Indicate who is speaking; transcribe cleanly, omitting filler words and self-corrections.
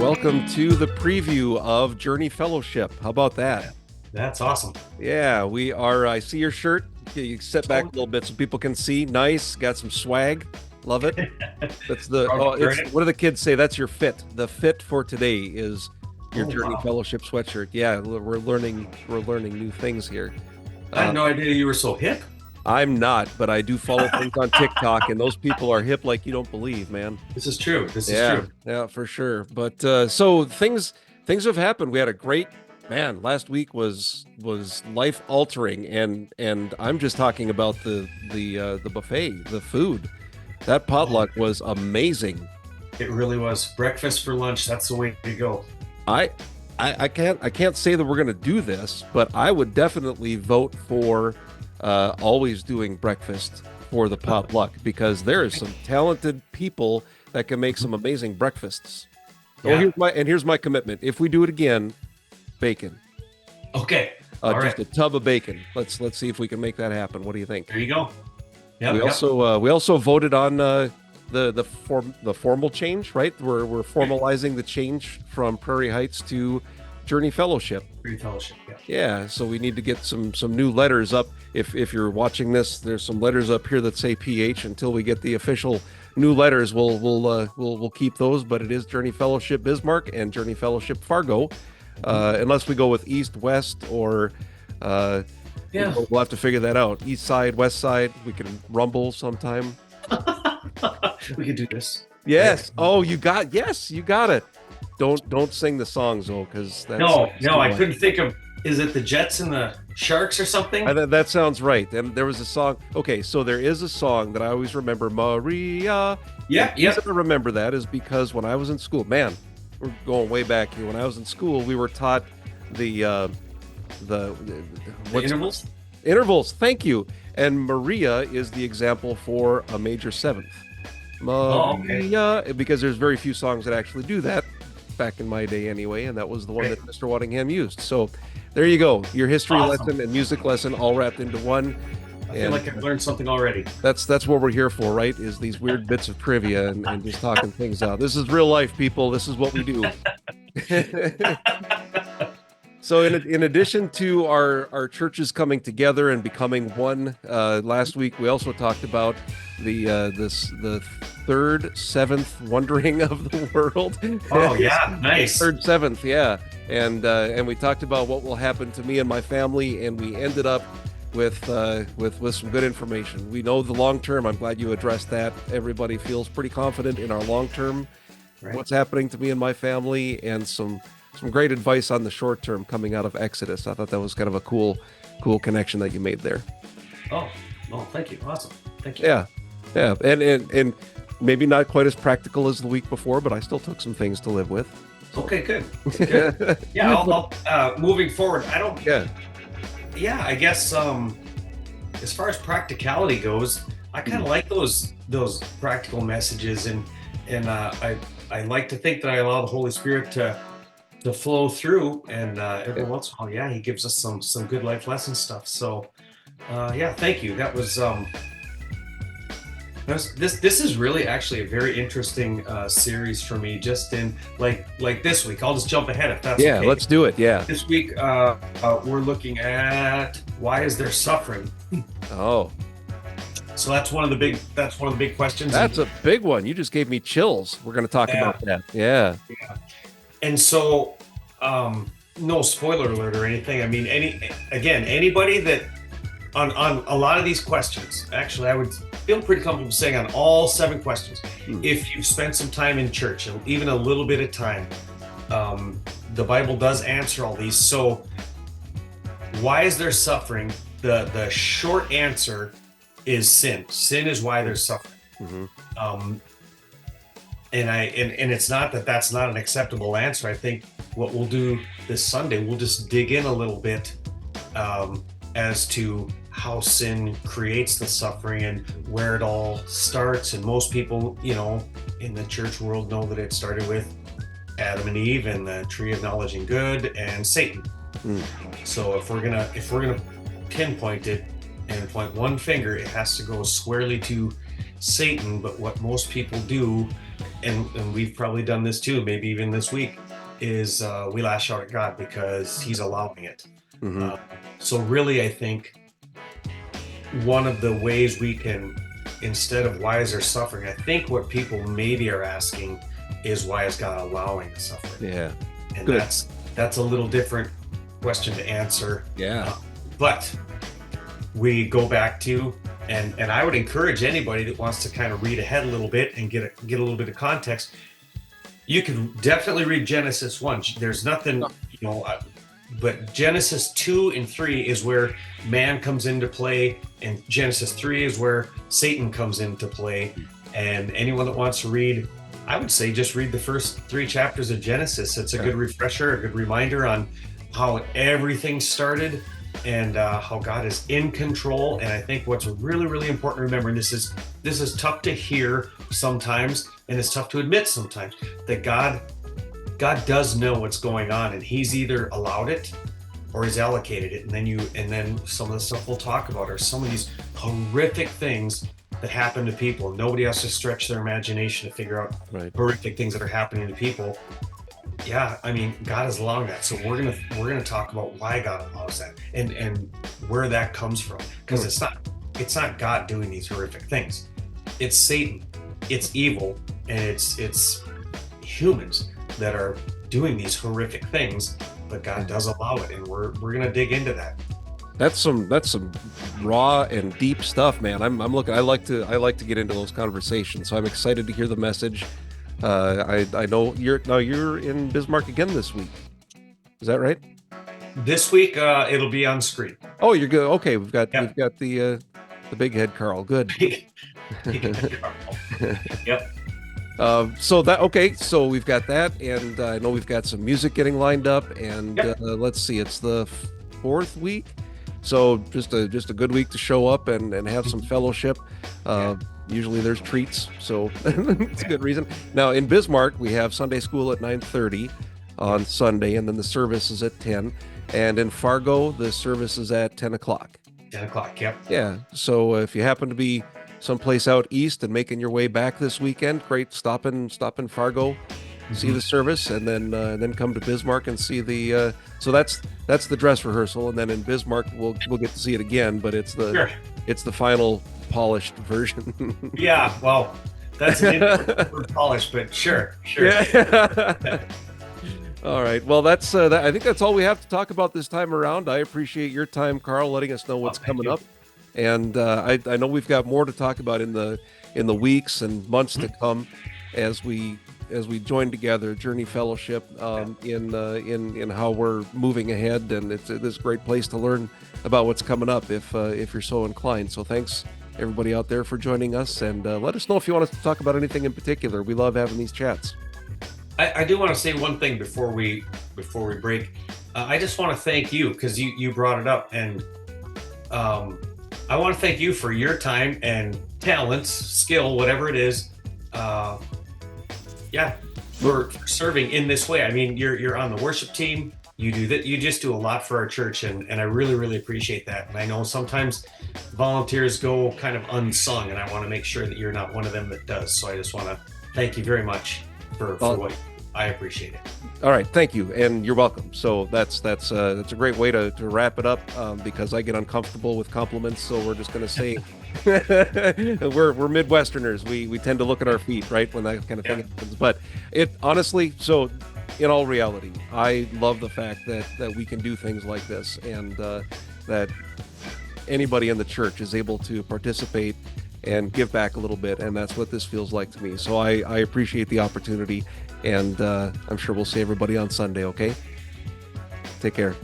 Speaker 1: welcome to the preview of Journey Fellowship. How about that?
Speaker 2: That's awesome.
Speaker 1: Yeah, we are. I see your shirt. You sit back a little bit so people can see. Nice. Got some swag. Love it. That's the. What do the kids say? That's your fit. The fit for today is your Journey Fellowship sweatshirt. Yeah, we're learning new things here.
Speaker 2: I had no idea you were so hip.
Speaker 1: I'm not, but I do follow things on TikTok, and those people are hip like you don't believe, man.
Speaker 2: This is true. This is true.
Speaker 1: Yeah, for sure. But so things have happened. We had a great last week was life altering, and I'm just talking about the buffet, the food. That potluck was amazing.
Speaker 2: It really was. Breakfast for lunch, that's the way to go.
Speaker 1: I can't say that we're going to do this, but I would definitely vote for always doing breakfast for the potluck, because there is some talented people that can make some amazing breakfasts. Yeah. Here's my commitment. If we do it again, bacon.
Speaker 2: Okay.
Speaker 1: Just a tub of bacon. Let's see if we can make that happen. What do you think?
Speaker 2: There you go.
Speaker 1: Yep, we also voted on the formal change, right? We're formalizing the change from Prairie Heights to Journey Fellowship.
Speaker 2: Journey Fellowship, yeah.
Speaker 1: Yeah, so we need to get some new letters up. If you're watching this, there's some letters up here that say PH. Until we get the official new letters, we'll keep those. But it is Journey Fellowship Bismarck and Journey Fellowship Fargo, unless we go with East, West, or we'll have to figure that out. East side, West side. We can rumble sometime.
Speaker 2: We could do this.
Speaker 1: Yes. Oh, you got it. Don't sing the songs though, because
Speaker 2: no, I couldn't think of. Is it the Jets and the Sharks or something?
Speaker 1: That sounds right. And there was a song. Okay, so there is a song that I always remember, Maria.
Speaker 2: Yeah.
Speaker 1: The reason I remember that is because when I was in school, man, we're going way back here. When I was in school, we were taught the
Speaker 2: intervals.
Speaker 1: Intervals. Thank you. And Maria is the example for a major seventh. Maria, because there's very few songs that actually do that. Back in my day anyway, and that was the one that Mr. Waddingham used. So there you go, your history lesson and music lesson all wrapped into one.
Speaker 2: I feel like I've learned something already.
Speaker 1: That's what we're here for, right? Is these weird bits of trivia and just talking things out. This is real life, people. This is what we do. So in addition to our churches coming together and becoming one, last week we also talked about the third, seventh wondering of the world.
Speaker 2: Oh yeah, nice.
Speaker 1: Third, seventh, yeah. And we talked about what will happen to me and my family, and we ended up with some good information. We know the long term. I'm glad you addressed that. Everybody feels pretty confident in our long term, what's happening to me and my family, and some great advice on the short term coming out of Exodus. I thought that was kind of a cool connection that you made there.
Speaker 2: Oh, thank you. Awesome. Thank you.
Speaker 1: Yeah. And maybe not quite as practical as the week before, but I still took some things to live with.
Speaker 2: Okay, good. Yeah, I'll moving forward, I don't.
Speaker 1: Yeah.
Speaker 2: Yeah, I guess as far as practicality goes, I kind of like those practical messages, and I like to think that I allow the Holy Spirit to flow through, and every once in a while, he gives us some good life lesson stuff. So thank you. That was this is really actually a very interesting series for me, just in like this week. I'll just jump ahead if that's okay.
Speaker 1: Let's do it. Yeah,
Speaker 2: this week we're looking at why is there suffering.
Speaker 1: So
Speaker 2: that's one of the big questions.
Speaker 1: That's a big one. You just gave me chills. We're going to talk about that. Yeah.
Speaker 2: And so, no spoiler alert or anything. I mean, anybody that on a lot of these questions, actually, I would feel pretty comfortable saying on all 7 questions, if you've spent some time in church, even a little bit of time, the Bible does answer all these. So, why is there suffering? The short answer is sin. Sin is why there's suffering. Mm-hmm. And it's not that that's not an acceptable answer. I think what we'll do this Sunday, we'll just dig in a little bit as to how sin creates the suffering and where it all starts. And most people, in the church world know that it started with Adam and Eve and the tree of knowledge and good and Satan. So if we're gonna pinpoint it and point one finger, it has to go squarely to Satan. But what most people do and we've probably done this too, maybe even this week, is we lash out at God because He's allowing it.
Speaker 1: Mm-hmm.
Speaker 2: So really, I think one of the ways we can, instead of why is there suffering, I think what people maybe are asking is why is God allowing the suffering?
Speaker 1: Yeah.
Speaker 2: And
Speaker 1: Good.
Speaker 2: that's a little different question to answer.
Speaker 1: Yeah.
Speaker 2: But we go back to, and I would encourage anybody that wants to kind of read ahead a little bit and get a little bit of context. You can definitely read Genesis 1. There's nothing, but Genesis 2 and 3 is where man comes into play, and Genesis 3 is where Satan comes into play. And anyone that wants to read, I would say just read the first 3 chapters of Genesis. It's a good refresher, a good reminder on how everything started and how God is in control. And I think what's really, really important to remember, and this is tough to hear sometimes, and it's tough to admit sometimes, that God does know what's going on, and He's either allowed it or He's allocated it. And then some of the stuff we'll talk about are some of these horrific things that happen to people. Nobody has to stretch their imagination to figure out horrific things that are happening to people. Yeah, I mean, God is allowing that. So we're gonna talk about why God allows that and where that comes from. Because it's not God doing these horrific things. It's Satan. It's evil, and it's humans that are doing these horrific things, but God does allow it, and we're gonna dig into that.
Speaker 1: That's some raw and deep stuff, man. I'm looking. I like to get into those conversations, so I'm excited to hear the message. I know you're in Bismarck again this week. Is that right?
Speaker 2: This week it'll be on screen.
Speaker 1: Oh, you're good. Okay, we've got the big head Karl. Good.
Speaker 2: Yep.
Speaker 1: So we've got that, and I know we've got some music getting lined up, and let's see, it's the 4th week, so just a good week to show up and have some fellowship. Usually there's treats, so it's a good reason. Now in Bismarck we have Sunday school at 9:30 on Sunday, and then the service is at 10, and in Fargo the service is at 10 o'clock.
Speaker 2: 10 o'clock, yep.
Speaker 1: Yeah, so if you happen to be someplace out east and making your way back this weekend, great, stop in Fargo, see the service, and then come to Bismarck and see the so that's the dress rehearsal, and then in Bismarck we'll get to see it again, but it's the final polished version.
Speaker 2: Yeah, well, that's an word, polished, but sure.
Speaker 1: Yeah. All right, well, that's I think that's all we have to talk about this time around. I appreciate your time, Karl, letting us know what's coming up. And I know we've got more to talk about in the weeks and months to come as we join together, Journey Fellowship, in how we're moving ahead. And it's this great place to learn about what's coming up if you're so inclined. So thanks everybody out there for joining us, and let us know if you want us to talk about anything in particular. We love having these chats.
Speaker 2: I do want to say one thing before we break. I just want to thank you because you brought it up, and I want to thank you for your time and talents, skill, whatever it is. For serving in this way. I mean, you're on the worship team. You do that. You just do a lot for our church, and I really, really appreciate that. And I know sometimes volunteers go kind of unsung, and I want to make sure that you're not one of them that does. So I just want to thank you very much for what I appreciate it.
Speaker 1: All right, thank you, and you're welcome. So that's a great way to wrap it up, because I get uncomfortable with compliments. So we're just going to say we're Midwesterners. We tend to look at our feet, right, when that kind of thing happens. But it honestly, so in all reality, I love the fact that we can do things like this, and that anybody in the church is able to participate and give back a little bit, and that's what this feels like to me. So I appreciate the opportunity, and I'm sure we'll see everybody on Sunday, okay? Take care.